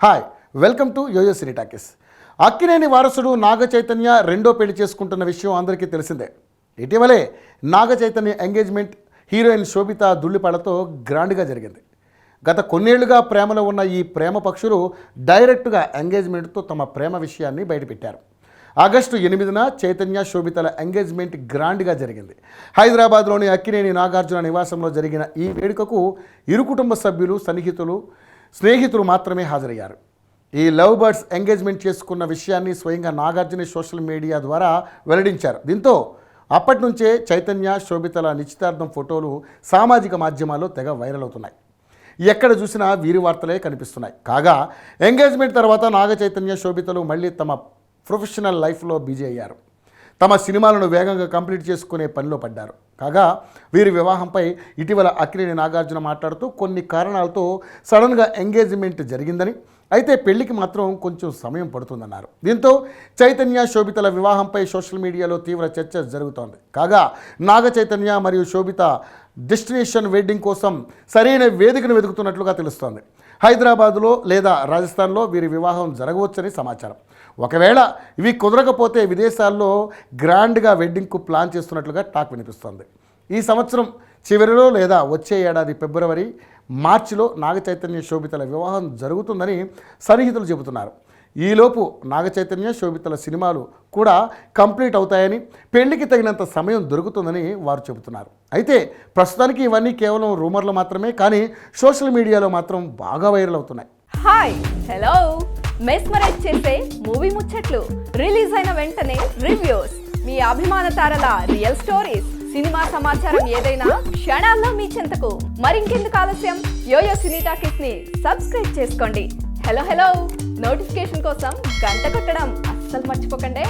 Hi welcome to YOYO cine talkies. Akkineni వారసుడు నాగ చైతన్య రెండో పెళ్లి చేసుకుంటున్న విషయం అందరికీ తెలిసిందే. ఇటీవలే నాగ చైతన్య ఎంగేజ్మెంట్ హీరోయిన్ శోభిత దుల్లిపాడతో గ్రాండ్గా జరిగింది. గత కొన్నేళ్లుగా ప్రేమలో ఉన్న ఈ ప్రేమ పక్షులు డైరెక్ట్గా ఎంగేజ్మెంట్తో తమ ప్రేమ విషయాన్ని బయటపెట్టారు. ఆగస్టు 8న చైతన్య శోభితల ఎంగేజ్మెంట్ గ్రాండ్గా జరిగింది. హైదరాబాద్లోని అక్కినేని నాగార్జున నివాసంలో జరిగిన ఈ వేడుకకు ఇరు కుటుంబ సభ్యులు, సన్నిహితులు, స్నేహితులు మాత్రమే హాజరయ్యారు. ఈ లవ్ బర్డ్స్ ఎంగేజ్మెంట్ చేసుకున్న విషయాన్ని స్వయంగా నాగార్జున సోషల్ మీడియా ద్వారా వెల్లడించారు. దీంతో అప్పటి నుంచే చైతన్య శోభితల నిశ్చితార్థం ఫోటోలు సామాజిక మాధ్యమాల్లో తెగ వైరల్ అవుతున్నాయి. ఎక్కడ చూసినా వీరి వార్తలే కనిపిస్తున్నాయి. కాగా ఎంగేజ్మెంట్ తర్వాత నాగ చైతన్య శోభితలు మళ్ళీ తమ ప్రొఫెషనల్ లైఫ్లో బిజీ అయ్యారు. తమ సినిమాలను వేగంగా కంప్లీట్ చేసుకునే పనిలో పడ్డారు. కాగా వీరి వివాహంపై ఇటీవల అక్కినేని నాగార్జున మాట్లాడుతూ కొన్ని కారణాలతో సడన్గా ఎంగేజ్మెంట్ జరిగిందని, అయితే పెళ్లికి మాత్రం కొంచెం సమయం పడుతుందన్నారు. దీంతో చైతన్య శోభితల వివాహంపై సోషల్ మీడియాలో తీవ్ర చర్చ జరుగుతోంది. కాగా నాగ చైతన్య మరియు శోభిత డెస్టినేషన్ వెడ్డింగ్ కోసం సరైన వేదికను వెతుకుతున్నట్లుగా తెలుస్తోంది. హైదరాబాదులో లేదా రాజస్థాన్లో వీరి వివాహం జరగవచ్చని సమాచారం. ఒకవేళ ఇవి కుదరకపోతే విదేశాల్లో గ్రాండ్గా వెడ్డింగ్కు ప్లాన్ చేస్తున్నట్లుగా టాక్ వినిపిస్తోంది. ఈ సంవత్సరం చివరిలో లేదా వచ్చే ఏడాది ఫిబ్రవరి, మార్చిలో నాగ చైతన్య శోభితల వివాహం జరుగుతుందని సన్నిహితులు చెబుతున్నారు. ఈలోపు నాగ చైతన్య శోభితల సినిమాలు కూడా కంప్లీట్ అవుతాయని, పెళ్లికి తగినంత సమయం దొరుకుతుందని వారు చెబుతున్నారు. అయితే ప్రస్తుతానికి ఇవన్నీ కేవలం రూమర్లు మాత్రమే, కానీ సోషల్ మీడియాలో మాత్రం బాగా వైరల్ అవుతున్నాయి. హాయ్ హలో మెస్మరైజ్ చేసే మూవీ ముచ్చట్లు, రిలీజ్ అయిన వెంటనే రివ్యూస్, మీ అభిమాన తారల రియల్ స్టోరీస్, సినిమా సమాచారం ఏదైనా క్షణాల్లో మీ చెంతకు. మరింకెందుకు ఆలస్యం, యోయో సినీ టాకీస్ ని సబ్స్క్రైబ్ చేసుకోండి. హలో నోటిఫికేషన్ కోసం గంట కొట్టడం అస్సలు మర్చిపోకండి.